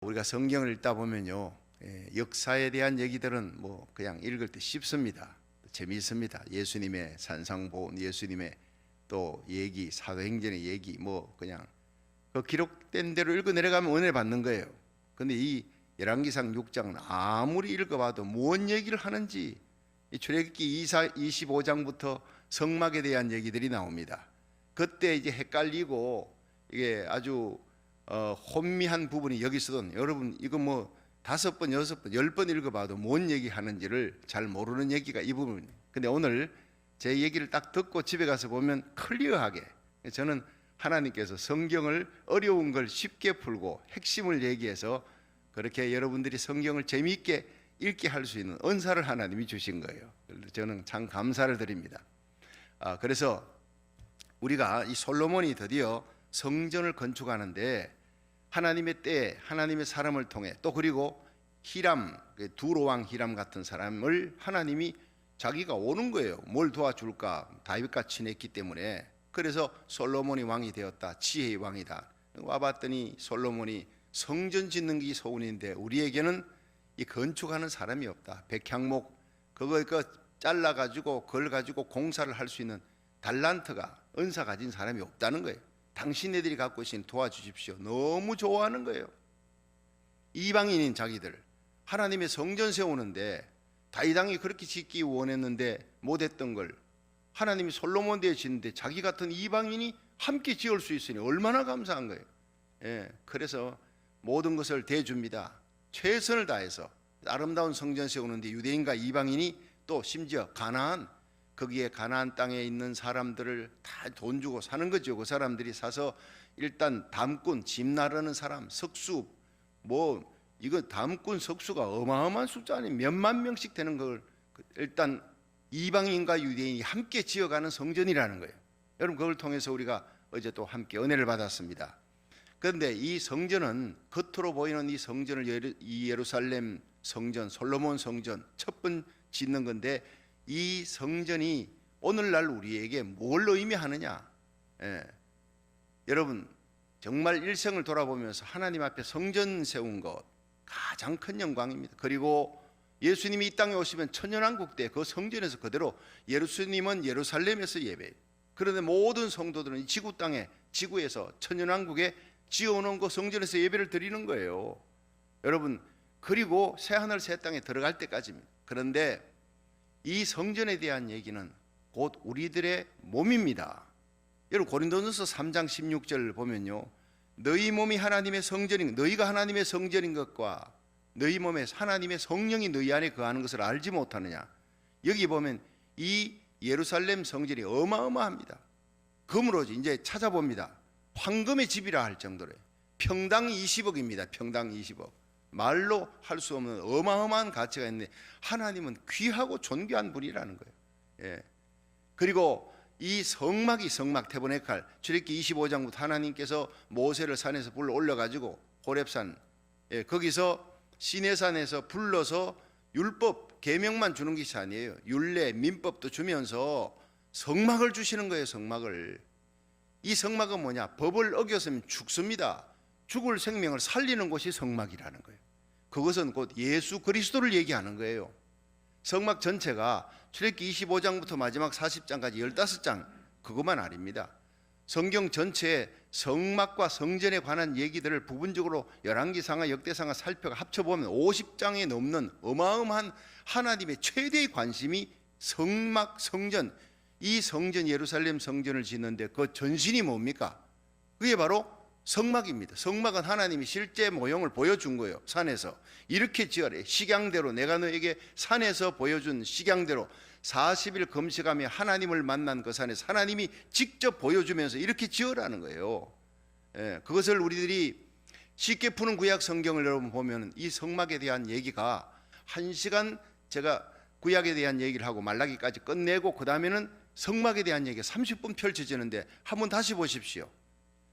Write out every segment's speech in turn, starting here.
우리가 성경을 읽다 보면요, 역사에 대한 얘기들은 뭐 그냥 읽을 때 쉽습니다. 재미있습니다. 예수님의 산상보훈, 예수님의 또 얘기, 사도행전의 얘기, 뭐 그냥 그 기록된 대로 읽어 내려가면 은혜 받는 거예요. 근데 이 열왕기상 6장은 아무리 읽어봐도 무슨 얘기를 하는지, 이 출애굽기 25장부터 성막에 대한 얘기들이 나옵니다. 그때 이제 헷갈리고 이게 아주 혼미한 부분이 여기 있어도, 여러분 이거 뭐 5번, 6번, 10번 읽어봐도 뭔 얘기 하는지를 잘 모르는 얘기가 이 부분이에요. 근데 오늘 제 얘기를 딱 듣고 집에 가서 보면 클리어하게, 저는 하나님께서 성경을 어려운 걸 쉽게 풀고 핵심을 얘기해서 그렇게 여러분들이 성경을 재미있게 읽게 할 수 있는 은사를 하나님이 주신 거예요. 저는 참 감사를 드립니다. 그래서 우리가 이 솔로몬이 드디어 성전을 건축하는데 하나님의 때에 하나님의 사람을 통해, 또 그리고 히람, 두로왕 히람 같은 사람을 하나님이 자기가 오는 거예요. 뭘 도와줄까? 다윗과 친했기 때문에. 그래서 솔로몬이 왕이 되었다. 지혜의 왕이다. 와봤더니 솔로몬이 성전 짓는 게 소원인데 우리에게는 이 건축하는 사람이 없다. 백향목 그거 잘라가지고 그걸 가지고 공사를 할 수 있는 달란트가, 은사 가진 사람이 없다는 거예요. 당신네들이 갖고 있으니 도와주십시오. 너무 좋아하는 거예요. 이방인인 자기들 하나님의 성전 세우는데 다윗 왕이 그렇게 짓기 원했는데 못했던 걸 하나님이 솔로몬 대에 짓는데 자기 같은 이방인이 함께 지을 수 있으니 얼마나 감사한 거예요. 그래서 모든 것을 대줍니다. 최선을 다해서 아름다운 성전 세우는데 유대인과 이방인이, 또 심지어 가나안, 거기에 가나안 땅에 있는 사람들을 다 돈 주고 사는 거죠. 그 사람들이 사서 일단 담꾼, 집 나르는 사람, 석수, 뭐 이거 담꾼 석수가 어마어마한 숫자 아니에요. 몇만 명씩 되는 걸 일단 이방인과 유대인이 함께 지어가는 성전이라는 거예요. 여러분 그걸 통해서 우리가 어제 또 함께 은혜를 받았습니다. 그런데 이 성전은, 겉으로 보이는 이 성전을, 이 예루살렘 성전, 솔로몬 성전 첫 번 짓는 건데 이 성전이 오늘날 우리에게 뭘 의미하느냐? 여러분 정말 일생을 돌아보면서 하나님 앞에 성전 세운 것 가장 큰 영광입니다. 그리고 예수님이 이 땅에 오시면 천년왕국 때 그 성전에서 그대로, 예수님은 예루살렘에서 예배해요. 그런데 모든 성도들은 이 지구 땅에, 지구에서 천년왕국에 지어놓은 그 성전에서 예배를 드리는 거예요. 여러분 그리고 새하늘 새 땅에 들어갈 때까지입니다. 그런데 이 성전에 대한 얘기는 곧 우리들의 몸입니다. 여러분 고린도전서 3장 16절 보면요, 너희 몸이 하나님의 성전인, 너희가 하나님의 성전인 것과 너희 몸에 하나님의 성령이 너희 안에 거하는 것을 알지 못하느냐. 여기 보면 이 예루살렘 성전이 어마어마합니다. 금으로 이제 찾아봅니다. 황금의 집이라 할 정도로 평당 20억입니다. 평당 20억. 말로 할 수 없는 어마어마한 가치가 있는데 하나님은 귀하고 존귀한 분이라는 거예요. 그리고 이 성막이, 성막 태보네칼, 출애굽기 25장부터 하나님께서 모세를 산에서 불러 올려가지고 호렙산, 거기서 시내산에서 불러서 율법 계명만 주는 것이 아니에요. 율례 민법도 주면서 성막을 주시는 거예요. 성막을. 이 성막은 뭐냐? 법을 어겼으면 죽습니다. 죽을 생명을 살리는 곳이 성막이라는 거예요. 그것은 곧 예수 그리스도를 얘기하는 거예요. 성막 전체가 출애굽기 25장부터 마지막 40장까지 15장 그것만 아닙니다. 성경 전체에 성막과 성전에 관한 얘기들을 부분적으로 열왕기상하 역대상하 살펴 합쳐보면 50장에 넘는 어마어마한 하나님의 최대의 관심이 성막, 성전, 이 성전, 예루살렘 성전을 짓는데 그 전신이 뭡니까? 그게 바로 성막입니다. 성막은 하나님이 실제 모형을 보여준 거예요. 산에서 이렇게 지어라. 식양대로, 내가 너에게 산에서 보여준 식양대로 40일 금식하며 하나님을 만난 그 산에서 하나님이 직접 보여주면서 이렇게 지으라는 거예요. 그것을 우리들이 쉽게 푸는 구약 성경을 여러분 보면 이 성막에 대한 얘기가 1시간, 제가 구약에 대한 얘기를 하고 말라기까지 끝내고 그 다음에는 성막에 대한 얘기가 30분 펼쳐지는데 한번 다시 보십시오.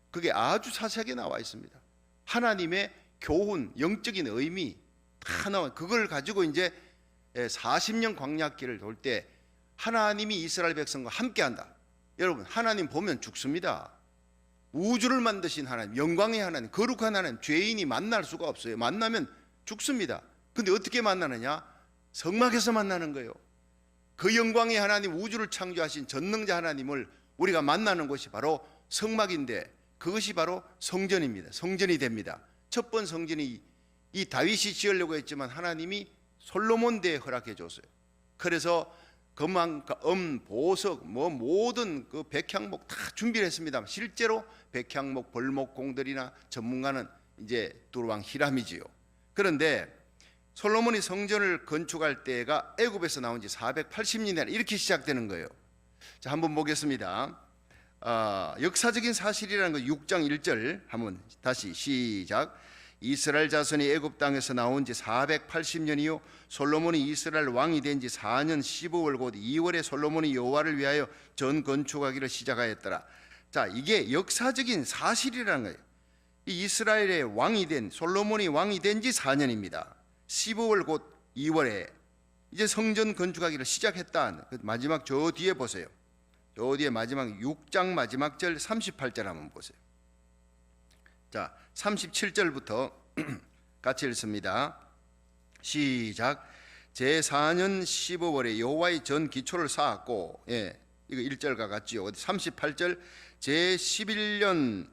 그게 아주 자세하게 나와 있습니다. 하나님의 교훈, 영적인 의미 다 나와. 그걸 가지고 이제 40년 광야길을 돌 때 하나님이 이스라엘 백성과 함께한다. 여러분 하나님 보면 죽습니다. 우주를 만드신 하나님, 영광의 하나님, 거룩한 하나님, 죄인이 만날 수가 없어요. 만나면 죽습니다. 근데 어떻게 만나느냐? 성막에서 만나는 거예요. 그 영광의 하나님, 우주를 창조하신 전능자 하나님을 우리가 만나는 곳이 바로 성막인데, 그것이 바로 성전입니다. 성전이 됩니다. 첫 번 성전이 이 다윗이 지으려고 했지만 하나님이 솔로몬 때에 허락해 줬어요. 그래서 금왕, 보석, 모든 그 백향목 다 준비를 했습니다. 실제로 백향목, 벌목공들이나 전문가는 이제 두루왕 히람이지요. 그런데 솔로몬이 성전을 건축할 때가 애굽에서 나온 지 480년이나 이렇게 시작되는 거예요. 자, 한번 보겠습니다. 역사적인 사실이라는 거 6장 1절 한번 다시 시작. 이스라엘 자손이 애굽 땅에서 나온 지 480년이요 솔로몬이 이스라엘 왕이 된 지 4년 15월 곧 2월에 솔로몬이 여호와를 위하여 전 건축하기를 시작하였더라. 자, 이게 역사적인 사실이라는 거예요. 이 이스라엘의 왕이 된 솔로몬이 왕이 된 지 4년입니다. 15월 곧 2월에 이제 성전 건축하기를 시작했다. 마지막 저 뒤에 보세요. 저 뒤에 마지막 6장 마지막 절 38절 한번 보세요. 자, 37절부터 같이 읽습니다. 시작. 제4년 15월에 여호와의 전 기초를 쌓았고, 예, 이거 1절과 같지요. 38절 제11년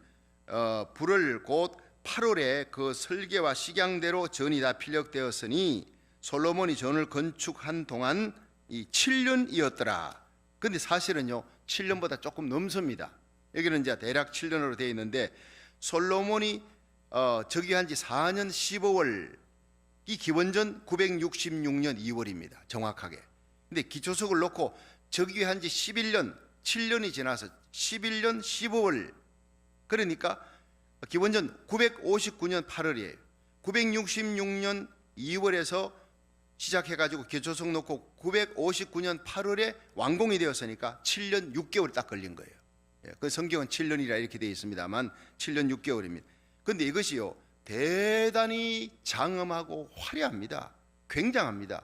불을 곧 8월에 그 설계와 식양대로 전이 다 필력되었으니 솔로몬이 전을 건축한 동안 이 7년이었더라. 근데 사실은요 7년보다 조금 넘습니다. 여기는 이제 대략 7년으로 되어 있는데 솔로몬이 즉위한 지 4년 15월, 이 기원전 966년 2월입니다. 정확하게. 근데 기초석을 놓고 즉위한 지 11년, 7년이 지나서 11년 15월, 그러니까 기원전 959년 8월이에요. 966년 2월에서 시작해가지고 기초석 놓고 959년 8월에 완공이 되었으니까 7년 6개월 딱 걸린 거예요. 그 성경은 7년이라 이렇게 되어 있습니다만 7년 6개월입니다. 그런데 이것이요 대단히 장엄하고 화려합니다. 굉장합니다.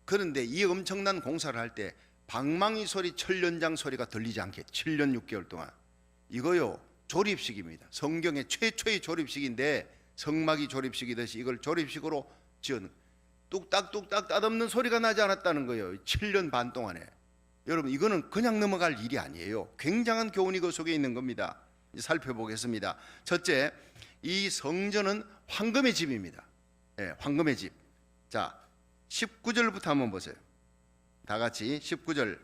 그런데 이 엄청난 공사를 할 때 방망이 소리, 철련장 소리가 들리지 않게 7년 6개월 동안, 이거요 조립식입니다. 성경의 최초의 조립식인데 성막이 조립식이듯이 이걸 조립식으로 지은, 뚝딱뚝딱 따듬는 소리가 나지 않았다는 거예요. 7년 반 동안에. 여러분, 이거는 그냥 넘어갈 일이 아니에요. 굉장한 교훈이 그 속에 있는 겁니다. 이제 살펴보겠습니다. 첫째, 이 성전은 황금의 집입니다. 네, 황금의 집. 자, 19절부터 한번 보세요. 다 같이 19절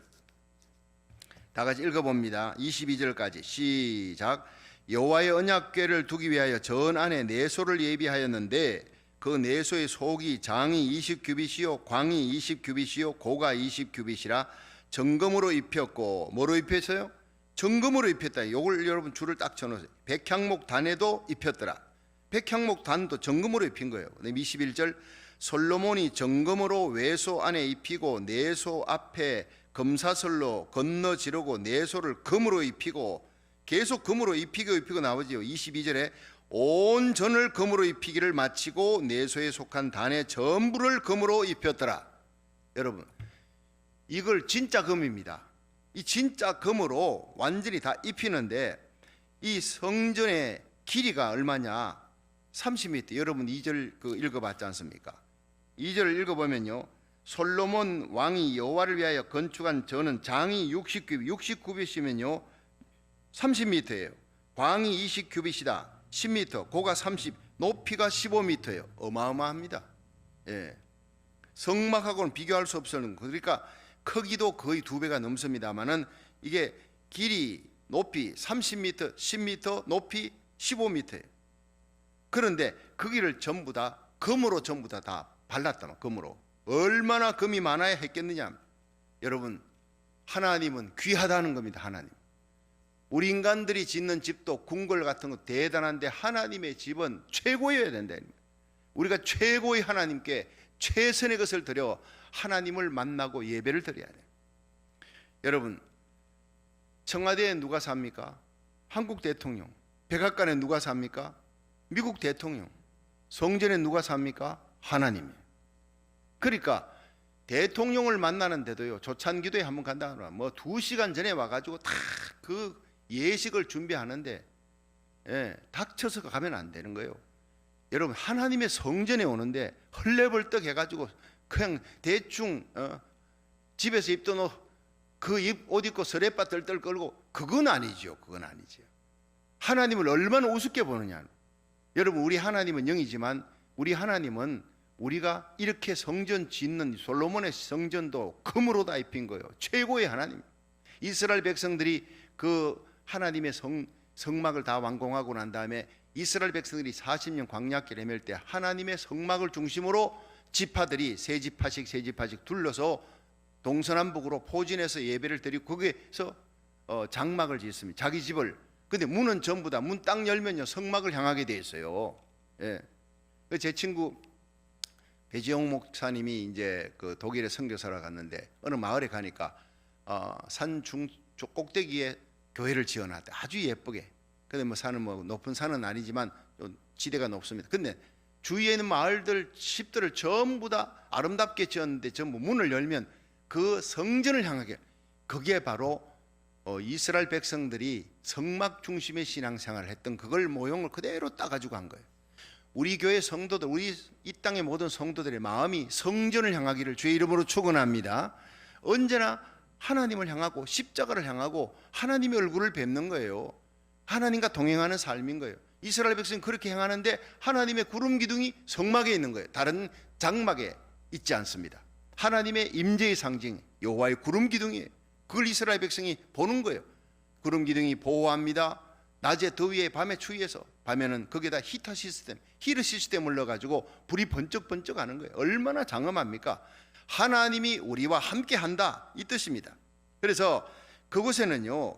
다 같이 읽어봅니다. 22절까지 시작. 여호와의 언약궤를 두기 위하여 전 안에 내소를 예비하였는데 그 내소의 속이 장이 20규빗이요 광이 20규빗이요 고가 20규빗이라 정금으로 입혔고, 뭐로 입혔어요? 정금으로 입혔다. 요걸 여러분 줄을 딱 쳐놓으세요. 백향목 단에도 입혔더라. 백향목 단도 정금으로 입힌 거예요. 21절 솔로몬이 정금으로 외소 안에 입히고 내소 앞에 금사슬로 건너 지르고 내소를 금으로 입히고, 계속 금으로 입히고 나오지요. 22절에 온 전을 금으로 입히기를 마치고 내소에 속한 단의 전부를 금으로 입혔더라. 여러분, 이걸 진짜 금입니다. 이 진짜 금으로 완전히 다 입히는데 이 성전의 길이가 얼마냐? 30m. 여러분 2절 그 읽어봤지 않습니까? 2절을 읽어보면요, 솔로몬 왕이 여호와를 위하여 건축한 전은 장이 60규빗이면요 30m예요. 광이 20규빗이다. 10m. 고가 30, 높이가 15m예요. 어마어마합니다. 예. 성막하고는 비교할 수 없는, 그러니까 크기도 거의 2배가 넘습니다만은 이게 길이, 높이 30m, 10m, 높이 15m예요. 그런데 그 길을 전부 다 금으로 전부 다 발랐다. 금으로. 얼마나 금이 많아야 했겠느냐. 여러분, 하나님은 귀하다는 겁니다. 하나님. 우리 인간들이 짓는 집도 궁궐 같은 거 대단한데 하나님의 집은 최고여야 된다. 우리가 최고의 하나님께 최선의 것을 드려 하나님을 만나고 예배를 드려야 돼요. 여러분, 청와대에 누가 삽니까? 한국 대통령. 백악관에 누가 삽니까? 미국 대통령. 성전에 누가 삽니까? 하나님이에요. 그러니까 대통령을 만나는데도요, 조찬기도에 한번 간다 그러면 뭐 2시간 전에 와가지고 다 그 예식을 준비하는데 닥쳐서 가면 안 되는 거예요. 여러분, 하나님의 성전에 오는데 헐레벌떡 해가지고 그냥 대충 집에서 입던 옷 입고 서레빠 떨떨 끌고, 그건 아니죠. 그건 아니죠. 하나님을 얼마나 우습게 보느냐. 여러분, 우리 하나님은 영이지만 우리 하나님은 우리가 이렇게 성전 짓는 솔로몬의 성전도 금으로 다 입힌 거예요. 최고의 하나님. 이스라엘 백성들이 그 하나님의 성막을 다 완공하고 난 다음에 이스라엘 백성들이 40년 광야길 헤맬 때 하나님의 성막을 중심으로 지파들이 세 지파씩 둘러서 동서남북으로 포진해서 예배를 드리고 거기에서 장막을 짓습니다. 자기 집을. 근데 문은 전부 다 문 딱 열면요 성막을 향하게 돼 있어요. 제 친구 배지용 목사님이 이제 그 독일에 선교사로 갔는데 어느 마을에 가니까 산 중쪽 꼭대기에 교회를 지어놨대. 아주 예쁘게. 근데 뭐 산은 뭐 높은 산은 아니지만 지대가 높습니다. 근데 주위에 있는 마을들 집들을 전부 다 아름답게 지었는데 전부 문을 열면 그 성전을 향하게, 그게 바로 이스라엘 백성들이 성막 중심의 신앙생활을 했던 그걸 모형을 그대로 따가지고 한 거예요. 우리 교회 성도들, 우리 이 땅의 모든 성도들의 마음이 성전을 향하기를 주의 이름으로 축원합니다. 언제나 하나님을 향하고 십자가를 향하고 하나님의 얼굴을 뵙는 거예요. 하나님과 동행하는 삶인 거예요. 이스라엘 백성이 그렇게 행하는데 하나님의 구름 기둥이 성막에 있는 거예요. 다른 장막에 있지 않습니다. 하나님의 임재의 상징 여호와의 구름 기둥이에요. 그걸 이스라엘 백성이 보는 거예요. 구름 기둥이 보호합니다. 낮에 더위에 밤에 추위해서, 밤에는 거기에다 히터 시스템을 넣어가지고 불이 번쩍번쩍 하는 거예요. 얼마나 장엄합니까? 하나님이 우리와 함께 한다, 이 뜻입니다. 그래서 그곳에는요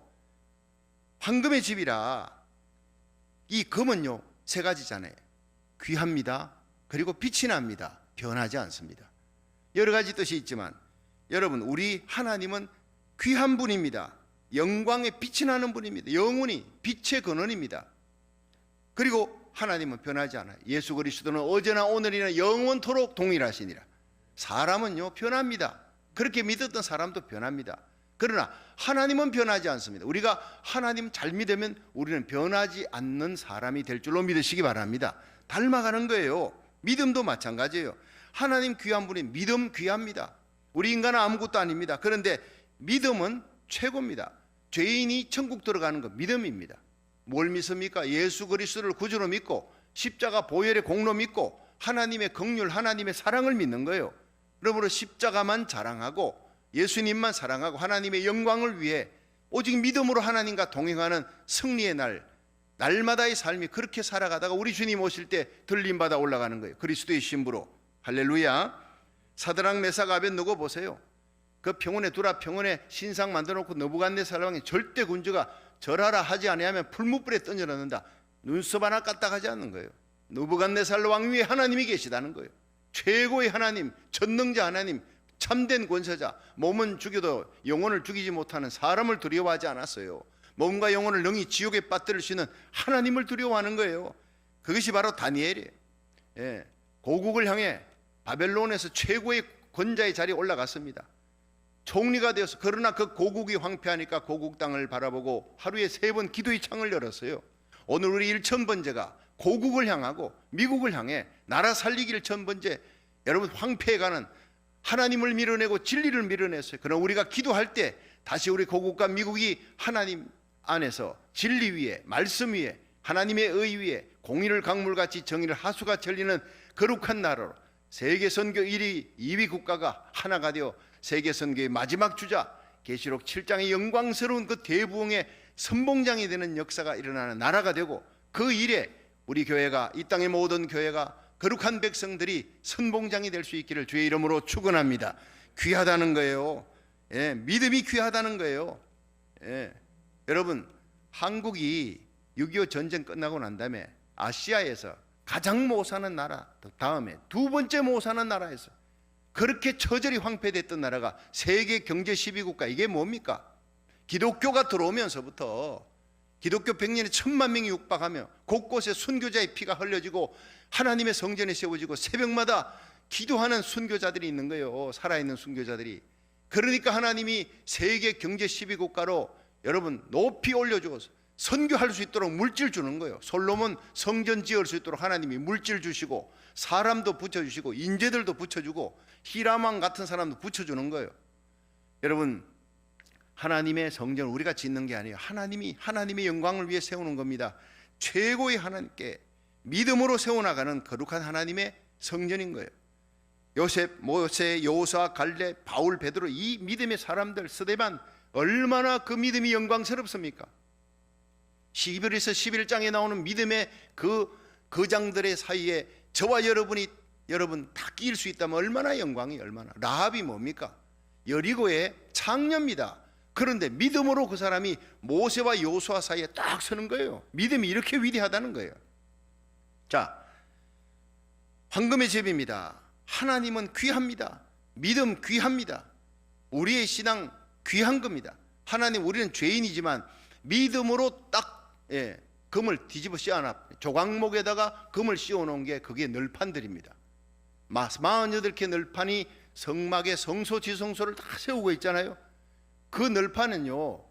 황금의 집이라, 이 금은요 세 가지잖아요. 귀합니다. 그리고 빛이 납니다. 변하지 않습니다. 여러 가지 뜻이 있지만 여러분, 우리 하나님은 귀한 분입니다. 영광의 빛이 나는 분입니다. 영원히 빛의 근원입니다. 그리고 하나님은 변하지 않아요. 예수 그리스도는 어제나 오늘이나 영원토록 동일하시니라. 사람은요 변합니다. 그렇게 믿었던 사람도 변합니다. 그러나 하나님은 변하지 않습니다. 우리가 하나님 잘 믿으면 우리는 변하지 않는 사람이 될 줄로 믿으시기 바랍니다. 닮아가는 거예요. 믿음도 마찬가지예요. 하나님 귀한 분이, 믿음 귀합니다. 우리 인간은 아무것도 아닙니다. 그런데 믿음은 최고입니다. 죄인이 천국 들어가는 건 믿음입니다. 뭘 믿습니까? 예수 그리스도를 구주로 믿고 십자가 보혈의 공로 믿고 하나님의 긍휼, 하나님의 사랑을 믿는 거예요. 그러므로 십자가만 자랑하고 예수님만 사랑하고 하나님의 영광을 위해 오직 믿음으로 하나님과 동행하는 승리의 날마다의 삶이, 그렇게 살아가다가 우리 주님 오실 때 들림받아 올라가는 거예요. 그리스도의 신부로. 할렐루야. 사드락 메삭 아벳느고 보세요. 그 평원에 두라 평원에 신상 만들어놓고 느부갓네살 왕이 절대 군주가 절하라 하지 아니하면 풀무불에 던져 넣는다. 눈썹 하나 까딱하지 않는 거예요. 느부갓네살 왕 위에 하나님이 계시다는 거예요. 최고의 하나님, 전능자 하나님, 참된 권세자. 몸은 죽여도 영혼을 죽이지 못하는 사람을 두려워하지 않았어요. 몸과 영혼을 능히 지옥에 빠뜨릴 수 있는 하나님을 두려워하는 거예요. 그것이 바로 다니엘이에요. 고국을 향해 바벨론에서 최고의 권자의 자리에 올라갔습니다. 총리가 되어서, 그러나 그 고국이 황폐하니까 고국 땅을 바라보고 하루에 3번 기도의 창을 열었어요. 오늘 우리 1,000번째가 고국을 향하고 미국을 향해 나라 살리기를 1,000번째. 여러분, 황폐해가는 하나님을 밀어내고 진리를 밀어냈어요. 그러나 우리가 기도할 때 다시 우리 고국과 미국이 하나님 안에서 진리 위에, 말씀 위에, 하나님의 의 위에 공의를 강물같이 정의를 하수같이 흘리는 거룩한 나라로 세계 선교 1위, 2위 국가가 하나가 되어 세계 선교의 마지막 주자, 계시록 7장의 영광스러운 그 대부흥의 선봉장이 되는 역사가 일어나는 나라가 되고, 그 일에 우리 교회가, 이 땅의 모든 교회가, 거룩한 백성들이 선봉장이 될 수 있기를 주의 이름으로 축원합니다. 귀하다는 거예요. 믿음이 귀하다는 거예요. 여러분, 한국이 6.25 전쟁 끝나고 난 다음에 아시아에서 가장 못 사는 나라, 다음에 두 번째 못 사는 나라에서, 그렇게 처절히 황폐됐던 나라가 세계 경제 10위국가. 이게 뭡니까? 기독교가 들어오면서부터 기독교 100년에 1,000만 명이 육박하며 곳곳에 순교자의 피가 흘려지고 하나님의 성전이 세워지고 새벽마다 기도하는 순교자들이 있는 거예요. 살아있는 순교자들이. 그러니까 하나님이 세계 경제 10위국가로 여러분 높이 올려주어서 선교할 수 있도록 물질 주는 거예요. 솔로몬 성전 지을 수 있도록 하나님이 물질 주시고 사람도 붙여주시고 인재들도 붙여주고 히람왕 같은 사람도 붙여주는 거예요. 여러분, 하나님의 성전을 우리가 짓는 게 아니에요. 하나님의 영광을 위해 세우는 겁니다. 최고의 하나님께 믿음으로 세워나가는 거룩한 하나님의 성전인 거예요. 요셉, 모세, 여호수아, 갈렙, 바울, 베드로, 이 믿음의 사람들, 스데반, 얼마나 그 믿음이 영광스럽습니까? 히브리서 11장에 나오는 믿음의 그 거장들의 사이에 저와 여러분 다 끼일 수 있다면 얼마나 영광이, 얼마나. 라합이 뭡니까? 여리고의 창녀입니다. 그런데 믿음으로 그 사람이 모세와 여호수아 사이에 딱 서는 거예요. 믿음이 이렇게 위대하다는 거예요. 자, 황금의 제비입니다. 하나님은 귀합니다. 믿음 귀합니다. 우리의 신앙 귀한 겁니다. 하나님, 우리는 죄인이지만 믿음으로 딱 금을 뒤집어 씌워놔, 조각목에다가 금을 씌워놓은 게 그게 널판들입니다. 48개 널판이 성막에 성소 지성소를 다 세우고 있잖아요. 그 널판은요,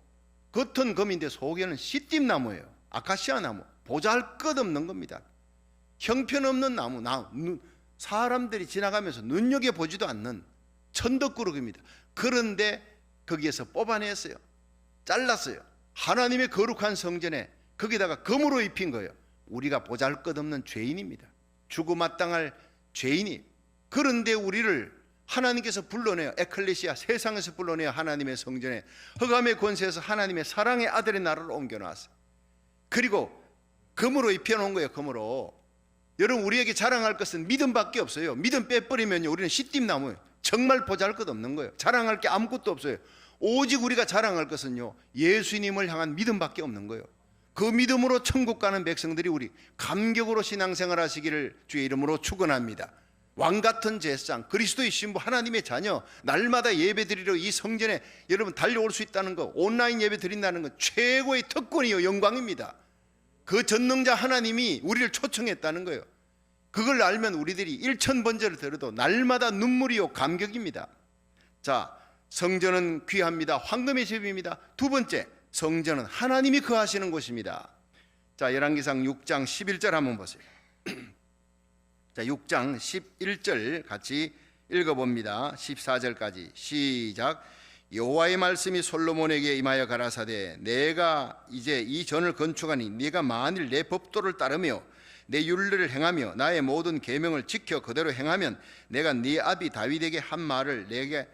겉은 금인데 속에는 시띠나무예요. 아카시아 나무, 보잘것없는 겁니다. 형편없는 나무, 사람들이 지나가면서 눈여겨보지도 않는 천덕꾸러기입니다. 그런데 거기에서 뽑아냈어요. 잘랐어요. 하나님의 거룩한 성전에 거기다가 금으로 입힌 거예요. 우리가 보잘것없는 죄인입니다. 죽어마땅할 죄인이. 그런데 우리를 하나님께서 불러내어, 에클레시아, 세상에서 불러내어 하나님의 성전에 흑암의 권세에서 하나님의 사랑의 아들의 나라로 옮겨놨어요. 그리고 금으로 입혀놓은 거예요. 금으로. 여러분, 우리에게 자랑할 것은 믿음밖에 없어요. 믿음 빼버리면요, 우리는 시띠나무예요. 정말 보잘것없는 거예요. 자랑할 게 아무것도 없어요. 오직 우리가 자랑할 것은요, 예수님을 향한 믿음밖에 없는 거예요. 그 믿음으로 천국 가는 백성들이 우리 감격으로 신앙생활 하시기를 주의 이름으로 축원합니다. 왕같은 제사장, 그리스도의 신부, 하나님의 자녀, 날마다 예배드리러 이 성전에 여러분 달려올 수 있다는 거, 온라인 예배 드린다는 건 최고의 특권이요, 영광입니다. 그 전능자 하나님이 우리를 초청했다는 거예요. 그걸 알면 우리들이 1000번째를 들어도 날마다 눈물이요, 감격입니다. 자, 성전은 귀합니다. 황금의 제비입니다. 두 번째, 성전은 하나님이 거하시는 곳입니다. 자, 열왕기상 6장 11절 한번 보세요. 자, 6장 11절 같이 읽어봅니다. 14절까지 시작. 여호와의 말씀이 솔로몬에게 임하여 가라사대, 내가 이제 이 전을 건축하니 네가 만일 내 법도를 따르며 내 율례를 행하며 나의 모든 계명을 지켜 그대로 행하면 내가 네 아비 다윗에게 한 말을 내게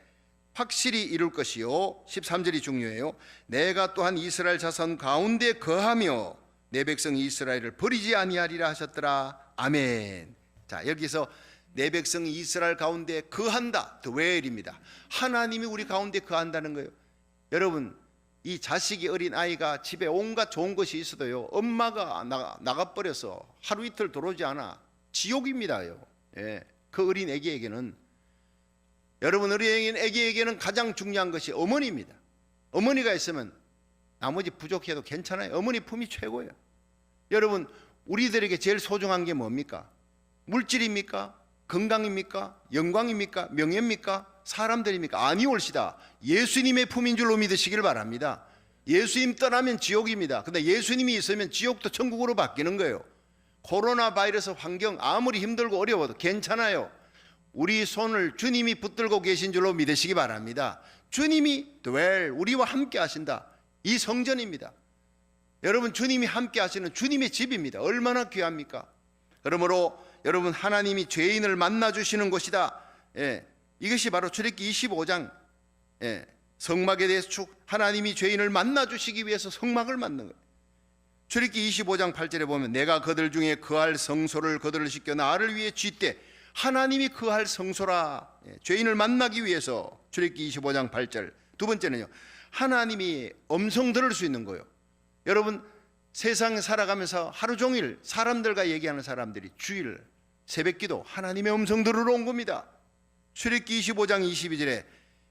확실히 이룰 것이요. 13절이 중요해요. 내가 또한 이스라엘 자손 가운데 거하며 내 백성 이스라엘을 버리지 아니하리라 하셨더라. 아멘. 자, 여기서 내 백성 이스라엘 가운데 거한다, dwell입니다. 하나님이 우리 가운데 거한다는 거예요. 여러분, 이 자식이, 어린 아이가 집에 온갖 좋은 것이 있어도요, 엄마가 나가버려서 하루 이틀 들어오지 않아, 지옥입니다요. 예, 그 어린 애기에게는, 여러분, 어린 애기에게는 가장 중요한 것이 어머니입니다. 어머니가 있으면 나머지 부족해도 괜찮아요. 어머니 품이 최고예요. 여러분, 우리들에게 제일 소중한 게 뭡니까? 물질입니까? 건강입니까? 영광입니까? 명예입니까? 사람들입니까? 아니올시다. 예수님의 품인 줄로 믿으시길 바랍니다. 예수님 떠나면 지옥입니다. 근데 예수님이 있으면 지옥도 천국으로 바뀌는 거예요. 코로나 바이러스 환경 아무리 힘들고 어려워도 괜찮아요. 우리 손을 주님이 붙들고 계신 줄로 믿으시기 바랍니다. 주님이 dwell, 우리와 함께 하신다. 이 성전입니다. 여러분, 주님이 함께 하시는 주님의 집입니다. 얼마나 귀합니까? 그러므로 여러분, 하나님이 죄인을 만나주시는 곳이다. 예, 이것이 바로 출애굽기 25장 성막에 대해서 하나님이 죄인을 만나주시기 위해서 성막을 만든 거예요. 출애굽기 25장 8절에 보면 내가 그들 중에 거할 성소를 그들을 씻겨 나를 위해 쥐때, 하나님이 거할 성소라. 죄인을 만나기 위해서. 출애굽기 25장 8절. 두 번째는요, 하나님이 음성 들을 수 있는 거예요. 여러분, 세상에 살아가면서 하루 종일 사람들과 얘기하는 사람들이 주일 새벽기도 하나님의 음성 들으러 온 겁니다. 출애굽기 25장 22절에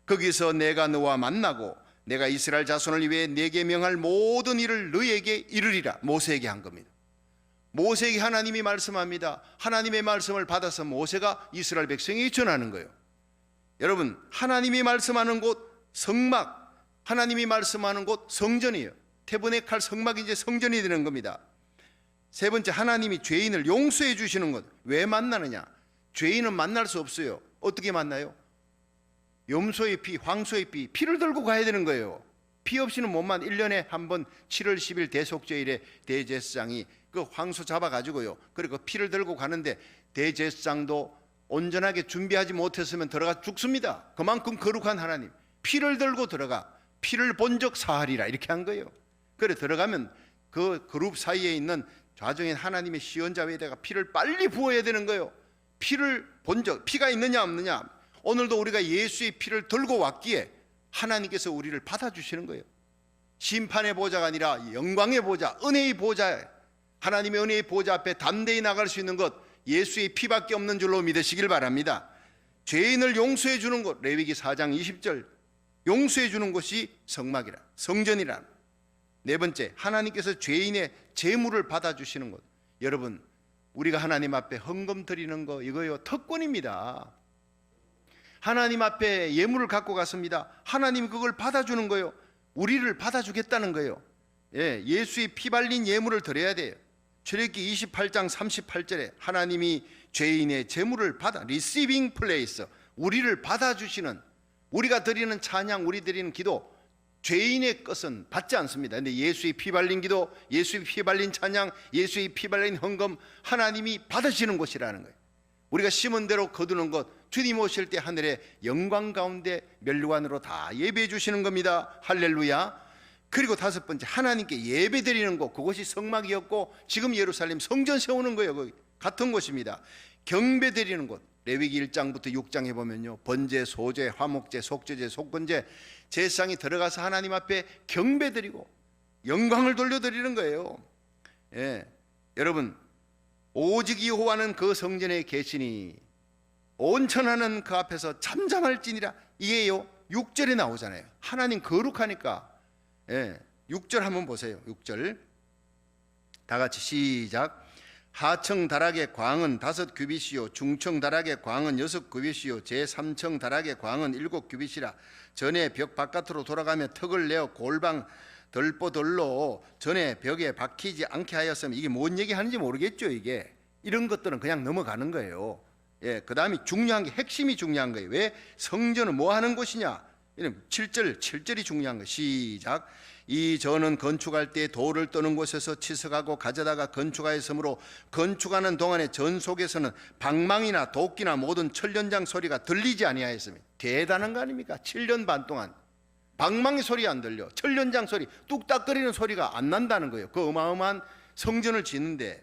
거기서 내가 너와 만나고 내가 이스라엘 자손을 위해 내게 명할 모든 일을 너에게 이르리라. 모세에게 한 겁니다. 모세에게 하나님이 말씀합니다. 하나님의 말씀을 받아서 모세가 이스라엘 백성에게 전하는 거예요. 여러분, 하나님이 말씀하는 곳 성막, 하나님이 말씀하는 곳 성전이에요. 태버네칼 성막이 이제 성전이 되는 겁니다. 세 번째, 하나님이 죄인을 용서해 주시는 것. 왜 만나느냐? 죄인은 만날 수 없어요. 어떻게 만나요? 염소의 피, 황소의 피, 피를 들고 가야 되는 거예요. 피 없이는 못 만. 1년에 한 번 7월 10일 대속죄일에 대제사장이 그 황소 잡아가지고요, 그리고 피를 들고 가는데 대제사장도 온전하게 준비하지 못했으면 들어가 죽습니다. 그만큼 거룩한 하나님, 피를 들고 들어가 피를 본 적 사하리라 이렇게 한 거예요. 그래 들어가면 그 그룹 사이에 있는 좌정인 하나님의 시언자에다가 피를 빨리 부어야 되는 거예요. 피를 본 적, 피가 있느냐 없느냐. 오늘도 우리가 예수의 피를 들고 왔기에 하나님께서 우리를 받아주시는 거예요. 심판의 보좌가 아니라 영광의 보좌, 은혜의 보좌, 하나님의 은혜의 보좌 앞에 담대히 나갈 수 있는 것, 예수의 피밖에 없는 줄로 믿으시길 바랍니다. 죄인을 용서해 주는 것, 레위기 4장 20절, 용서해 주는 것이 성막이라, 성전이라. 네 번째, 하나님께서 죄인의 재물을 받아주시는 것. 여러분, 우리가 하나님 앞에 헌금 드리는 거 이거요 특권입니다. 하나님 앞에 예물을 갖고 갔습니다. 하나님 그걸 받아주는 거예요. 우리를 받아주겠다는 거예요. 예수의 피 발린 예물을 드려야 돼요. 출애굽기 28장 38절에 하나님이 죄인의 재물을 받아, 리시빙 플레이스, 우리를 받아주시는, 우리가 드리는 찬양, 우리 드리는 기도, 죄인의 것은 받지 않습니다. 근데 예수의 피 발린 기도, 예수의 피 발린 찬양, 예수의 피 발린 헌금, 하나님이 받으시는 것이라는 거예요. 우리가 심은 대로 거두는 것, 주님 오실 때 하늘의 영광 가운데 면류관으로 다 예배해 주시는 겁니다. 할렐루야. 그리고 다섯 번째, 하나님께 예배 드리는 곳, 그것이 성막이었고 지금 예루살렘 성전 세우는 거예요. 같은 곳입니다. 경배 드리는 곳, 레위기 1장부터 6장에 보면요, 번제, 소제, 화목제, 속죄제, 속건제, 제사장이 들어가서 하나님 앞에 경배 드리고 영광을 돌려드리는 거예요. 여러분, 오직 여호와는 그 성전에 계시니 온천하는 그 앞에서 잠잠할지니라. 이게요 6절에 나오잖아요. 하나님 거룩하니까. 6절 한번 보세요. 6절 다 같이 시작. 하청 다락의 광은 5규빗이요 중청 다락의 광은 6규빗이요 제3청 다락의 광은 7규빗이라. 전에 벽 바깥으로 돌아가며 턱을 내어 골방 덜보덜로 전에 벽에 박히지 않게 하였으면, 이게 뭔 얘기 하는지 모르겠죠. 이게 이런 것들은 그냥 넘어가는 거예요. 그 다음에 중요한 게, 핵심이 중요한 거예요. 왜? 성전은 뭐 하는 곳이냐. 7절이 중요한 거예요. 시작. 이 저는 건축할 때 돌을 떠는 곳에서 치석하고 가져다가 건축하였으므로 건축하는 동안에 전 속에서는 방망이나 도끼나 모든 철련장 소리가 들리지 아니하였으며. 대단한 거 아닙니까? 7년 반 동안 방망이 소리 안 들려, 철련장 소리, 뚝딱거리는 소리가 안 난다는 거예요. 그 어마어마한 성전을 짓는데,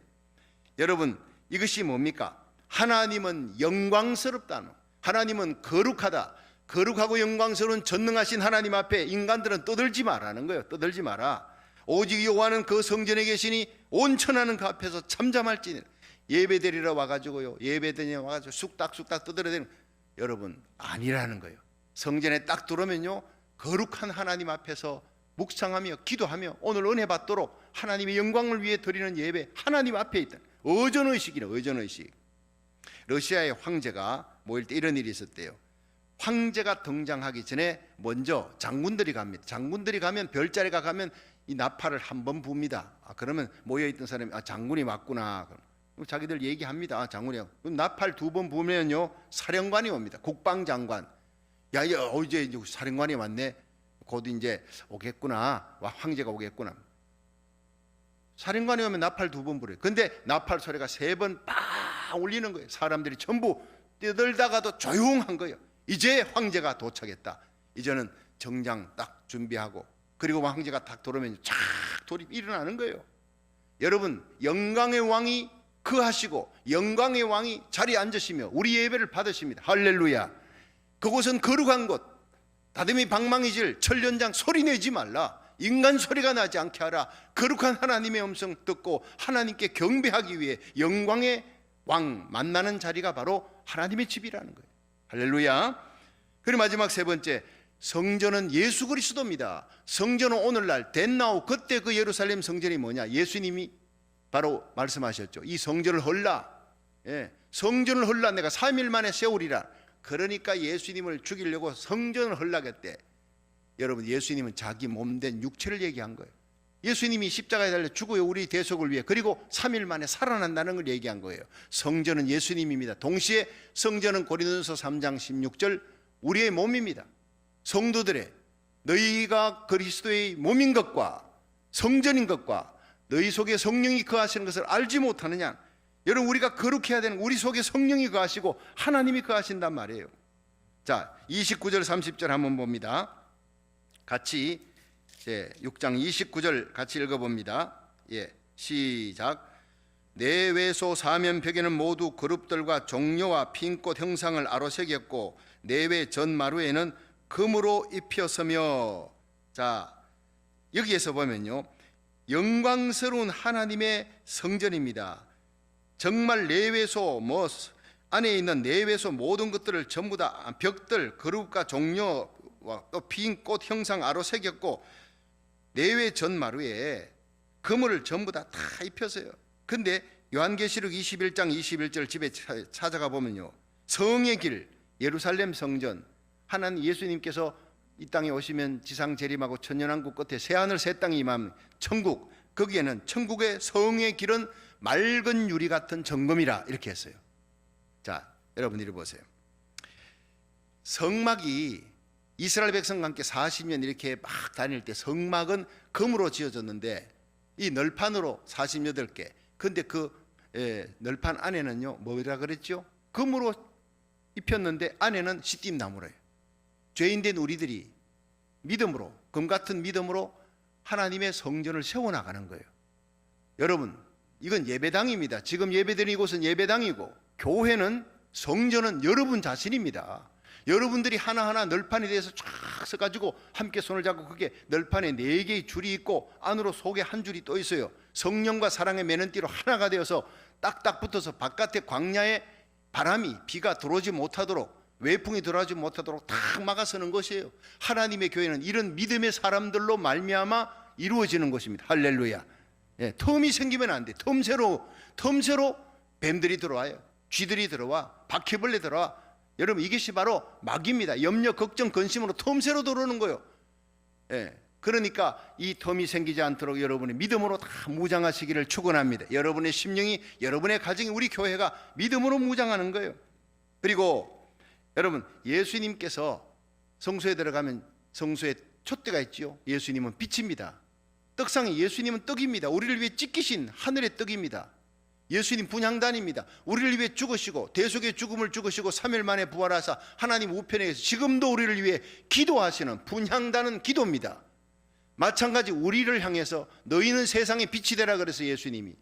여러분 이것이 뭡니까? 하나님은 영광스럽다, 하나님은 거룩하다. 거룩하고 영광스러운 전능하신 하나님 앞에 인간들은 떠들지 마라는 거예요. 떠들지 마라. 오직 여호와는 그 성전에 계시니 온천하는 그 앞에서 잠잠할지니라. 예배드리러 와가지고요, 예배드리러 와가지고 쑥닥쑥닥 떠들어대는, 여러분 아니라는 거예요. 성전에 딱 들어오면요, 거룩한 하나님 앞에서 묵상하며 기도하며 오늘 은혜 받도록 하나님의 영광을 위해 드리는 예배, 하나님 앞에 있다. 의존의식이라, 의존의식. 러시아의 황제가 모일 때 이런 일이 있었대요. 황제가 등장하기 전에 먼저 장군들이 갑니다. 장군들이 가면, 별자리가 가면 이 나팔을 한 번 붑니다. 그러면 모여있던 사람이 장군이 왔구나. 자기들 얘기합니다. 장군이요. 그럼 나팔 2번 부면요, 사령관이 옵니다. 국방장관. 이제 사령관이 왔네. 곧 이제 오겠구나. 황제가 오겠구나. 사령관이 오면 나팔 2번 불어요. 근데 나팔 소리가 3번 빡 울리는 거예요. 사람들이 전부 떠들다가도 조용한 거예요. 이제 황제가 도착했다. 이제는 정장 딱 준비하고, 그리고 황제가 딱 들어오면 쫙 돌이 일어나는 거예요. 여러분, 영광의 왕이 거하시고 영광의 왕이 자리에 앉으시며 우리 예배를 받으십니다. 할렐루야. 그곳은 거룩한 곳. 다듬이 방망이질 철련장 소리 내지 말라. 인간 소리가 나지 않게 하라. 거룩한 하나님의 음성 듣고 하나님께 경배하기 위해 영광의 왕 만나는 자리가 바로 하나님의 집이라는 거예요. 할렐루야. 그리고 마지막 세 번째, 성전은 예수 그리스도입니다. 성전은 오늘날 덴나우, 그때 그 예루살렘 성전이 뭐냐? 예수님이 바로 말씀하셨죠. 이 성전을 헐라. 성전을 헐라. 내가 3일 만에 세우리라. 그러니까 예수님을 죽이려고 성전을 헐라겠대. 여러분, 예수님은 자기 몸된 육체를 얘기한 거예요. 예수님이 십자가에 달려 죽어요. 우리 대속을 위해. 그리고 3일 만에 살아난다는 걸 얘기한 거예요. 성전은 예수님입니다. 동시에 성전은 고린도전서 3장 16절 우리의 몸입니다. 성도들의 너희가 그리스도의 몸인 것과 성전인 것과 너희 속에 성령이 거하시는 것을 알지 못하느냐. 여러분, 우리가 거룩해야 되는, 우리 속에 성령이 거하시고 하나님이 거하신단 말이에요. 자, 29절 30절 한번 봅니다. 같이 6장 29절 같이 읽어봅니다. 시작. 내외소 사면벽에는 모두 그룹들과 종려와 핀꽃 형상을 아로새겼고 내외 전마루에는 금으로 입혔으며. 자, 여기에서 보면요, 영광스러운 하나님의 성전입니다. 정말 내외소 안에 있는 내외소 모든 것들을 전부 다 벽들, 그룹과 종려와 또 핀 꽃 형상 아로새겼고 내외 전마루에 금을 전부 다 입혔어요. 근데 요한계시록 21장 21절 집에 찾아가 보면요, 성의 길 예루살렘 성전, 하나님 예수님께서 이 땅에 오시면 지상 재림하고 천년왕국 끝에 새하늘 새 땅이 임하면 천국, 거기에는 천국의 성의 길은 맑은 유리 같은 정금이라 이렇게 했어요. 자, 여러분 이리 보세요. 성막이 이스라엘 백성과 함께 40년 이렇게 막 다닐 때 성막은 금으로 지어졌는데 이 널판으로 48개. 근데 그 널판 안에는요, 뭐라 그랬죠? 금으로 입혔는데 안에는 시띠나무래요. 죄인된 우리들이 믿음으로, 금 같은 믿음으로 하나님의 성전을 세워나가는 거예요. 여러분, 이건 예배당입니다. 지금 예배드리는 곳은 예배당이고, 교회는, 성전은 여러분 자신입니다. 여러분들이 하나하나 널판에 대해서 쫙 서가지고 함께 손을 잡고, 그게 널판에 4개의 줄이 있고 안으로 속에 한 줄이 또 있어요. 성령과 사랑의 매는띠로 하나가 되어서 딱딱 붙어서 바깥에 광야에 바람이, 비가 들어오지 못하도록, 외풍이 들어오지 못하도록 딱 막아서는 것이에요. 하나님의 교회는 이런 믿음의 사람들로 말미암아 이루어지는 것입니다. 할렐루야. 틈이 생기면 안 돼. 틈새로 뱀들이 들어와요. 쥐들이 들어와, 바퀴벌레 들어와. 여러분, 이것이 바로 마귀입니다. 염려, 걱정, 근심으로 틈새로 들어오는 거예요. 그러니까 이 틈이 생기지 않도록 여러분의 믿음으로 다 무장하시기를 축원합니다. 여러분의 심령이, 여러분의 가정이, 우리 교회가 믿음으로 무장하는 거예요. 그리고 여러분, 예수님께서 성소에 들어가면 성소에 촛대가 있지요. 예수님은 빛입니다. 떡상에 예수님은 떡입니다. 우리를 위해 찢기신 하늘의 떡입니다. 예수님 분향단입니다. 우리를 위해 죽으시고 대속의 죽음을 죽으시고 3일 만에 부활하사 하나님 우편에 계서 지금도 우리를 위해 기도하시는 분향단은 기도입니다. 마찬가지 우리를 향해서 너희는 세상의 빛이 되라 그래서 예수님이,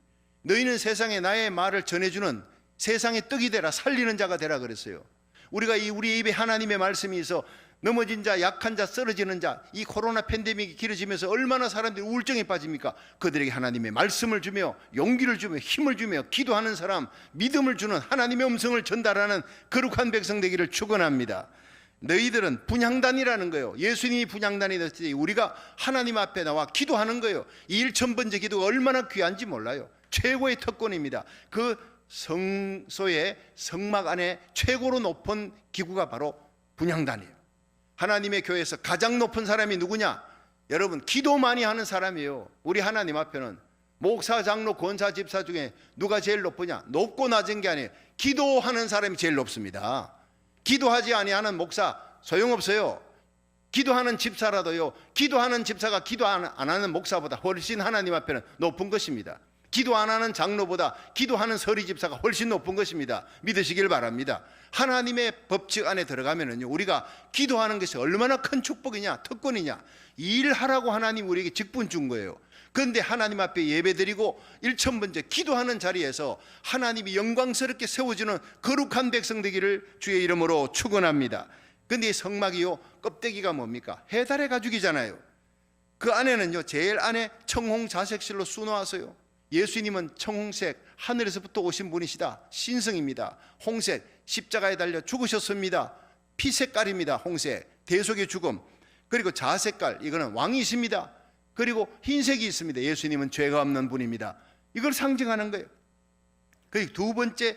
너희는 세상에 나의 말을 전해주는 세상의 떡이 되라, 살리는 자가 되라 그랬어요. 우리가 우리 입에 하나님의 말씀이 있어 넘어진 자, 약한 자, 쓰러지는 자, 이 코로나 팬데믹이 길어지면서 얼마나 사람들이 우울증에 빠집니까? 그들에게 하나님의 말씀을 주며 용기를 주며 힘을 주며 기도하는 사람, 믿음을 주는 하나님의 음성을 전달하는 거룩한 백성 되기를 축원합니다. 너희들은 분향단이라는 거예요. 예수님이 분향단이 됐을 때 우리가 하나님 앞에 나와 기도하는 거예요. 이 1000번째 기도가 얼마나 귀한지 몰라요. 최고의 특권입니다. 그 성소의 성막 안에 최고로 높은 기구가 바로 분향단이에요. 하나님의 교회에서 가장 높은 사람이 누구냐? 여러분, 기도 많이 하는 사람이에요. 우리 하나님 앞에는 목사, 장로, 권사, 집사 중에 누가 제일 높으냐? 높고 낮은 게 아니에요. 기도하는 사람이 제일 높습니다. 기도하지 아니하는 목사 소용없어요. 기도하는 집사라도요, 기도하는 집사가 기도 안 하는 목사보다 훨씬 하나님 앞에는 높은 것입니다. 기도 안 하는 장로보다 기도하는 서리 집사가 훨씬 높은 것입니다. 믿으시길 바랍니다. 하나님의 법칙 안에 들어가면은요, 우리가 기도하는 것이 얼마나 큰 축복이냐, 특권이냐. 일하라고 하나님 우리에게 직분 준 거예요. 그런데 하나님 앞에 예배드리고 1000번째 기도하는 자리에서 하나님이 영광스럽게 세워주는 거룩한 백성 되기를 주의 이름으로 축원합니다. 그런데 이 성막이요, 껍데기가 뭡니까? 해달의 가죽이잖아요. 그 안에는요, 제일 안에 청홍 자색실로 수놓았어요. 예수님은 청홍색, 하늘에서부터 오신 분이시다. 신성입니다. 홍색, 십자가에 달려 죽으셨습니다. 피 색깔입니다. 홍색, 대속의 죽음. 그리고 자색깔, 이거는 왕이십니다. 그리고 흰색이 있습니다. 예수님은 죄가 없는 분입니다. 이걸 상징하는 거예요. 그리고 두 번째,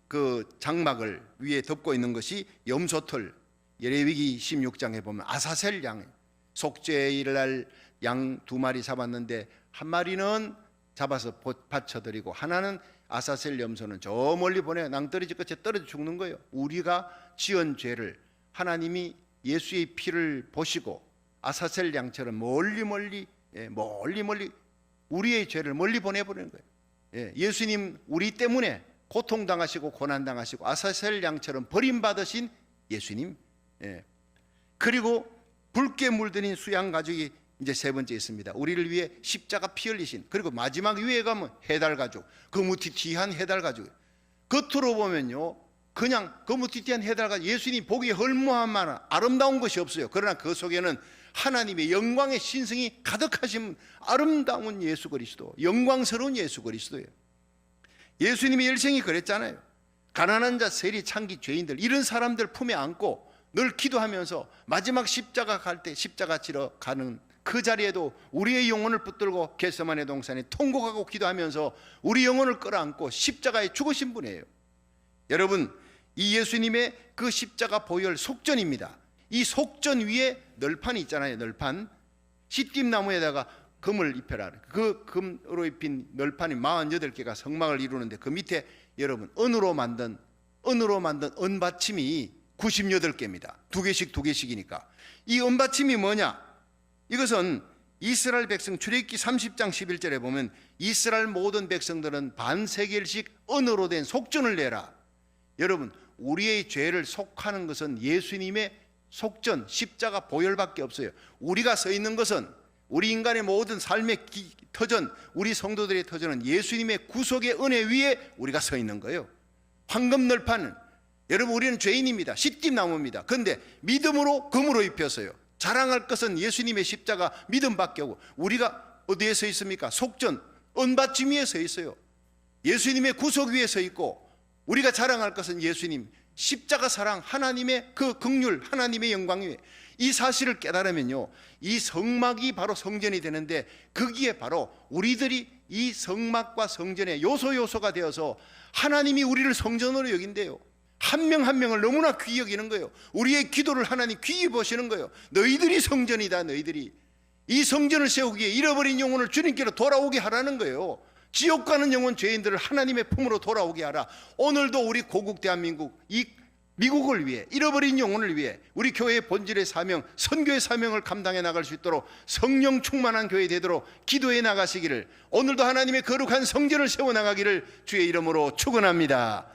그 장막을 위에 덮고 있는 것이 염소털. 예레미기 16장에 보면 아사셀 양, 속죄일 날 양 2마리 잡았는데 한 마리는 잡아서 바쳐드리고 하나는 아사셀 염소는 저 멀리 보내 낭떠러지 끝에 떨어져 죽는 거예요. 우리가 지은 죄를 하나님이 예수의 피를 보시고 아사셀 양처럼 멀리 우리의 죄를 멀리 보내버리는 거예요. 예수님 우리 때문에 고통당하시고 고난당하시고 아사셀 양처럼 버림받으신 예수님. 그리고 붉게 물들인 수양 가죽이 이제 세 번째 있습니다. 우리를 위해 십자가 피 흘리신. 그리고 마지막 위에 가면 해달 가죽, 거무튀튀한 해달 가죽. 겉으로 보면요 그냥 거무튀튀한 해달 가죽, 예수님 보기에 헐모한 아름다운 것이 없어요. 그러나 그 속에는 하나님의 영광의 신성이 가득하신 아름다운 예수 그리스도, 영광스러운 예수 그리스도예요. 예수님의 일생이 그랬잖아요. 가난한 자, 세리, 창기, 죄인들 이런 사람들 품에 안고 늘 기도하면서 마지막 십자가 갈 때 십자가 지러 가는 그 자리에도 우리의 영혼을 붙들고 겟세마네 동산에 통곡하고 기도하면서 우리 영혼을 끌어안고 십자가에 죽으신 분이에요. 여러분, 이 예수님의 그 십자가 보혈 속전입니다. 이 속전 위에 널판이 있잖아요. 널판. 시띠나무에다가 금을 입혀라. 그 금으로 입힌 널판이 48개가 성막을 이루는데 그 밑에 여러분 은으로 만든 은받침이 98개입니다. 2개씩이니까. 이 은받침이 뭐냐? 이것은 이스라엘 백성 출애굽기 30장 11절에 보면 이스라엘 모든 백성들은 반세겔씩 은으로 된 속전을 내라. 여러분, 우리의 죄를 속하는 것은 예수님의 속전, 십자가 보혈밖에 없어요. 우리가 서 있는 것은 우리 인간의 모든 삶의 터전, 우리 성도들의 터전은 예수님의 구속의 은혜 위에 우리가 서 있는 거예요. 황금널판은 여러분 우리는 죄인입니다. 시띠나무입니다. 그런데 믿음으로 금으로 입혔어요. 자랑할 것은 예수님의 십자가 믿음밖에 없고 우리가 어디에 서 있습니까? 속전, 은받침 위에 서 있어요. 예수님의 구속 위에 서 있고 우리가 자랑할 것은 예수님 십자가 사랑, 하나님의 그 긍휼, 하나님의 영광 위에 이 사실을 깨달으면요 이 성막이 바로 성전이 되는데 거기에 바로 우리들이 이 성막과 성전의 요소가 되어서 하나님이 우리를 성전으로 여긴대요. 한 명 한 명을 너무나 귀히 여기는 거예요. 우리의 기도를 하나님 귀히 보시는 거예요. 너희들이 성전이다. 너희들이 이 성전을 세우기에 잃어버린 영혼을 주님께로 돌아오게 하라는 거예요. 지옥 가는 영혼 죄인들을 하나님의 품으로 돌아오게 하라. 오늘도 우리 고국 대한민국 이 미국을 위해 잃어버린 영혼을 위해 우리 교회의 본질의 사명, 선교의 사명을 감당해 나갈 수 있도록 성령 충만한 교회 되도록 기도해 나가시기를, 오늘도 하나님의 거룩한 성전을 세워나가기를 주의 이름으로 축원합니다.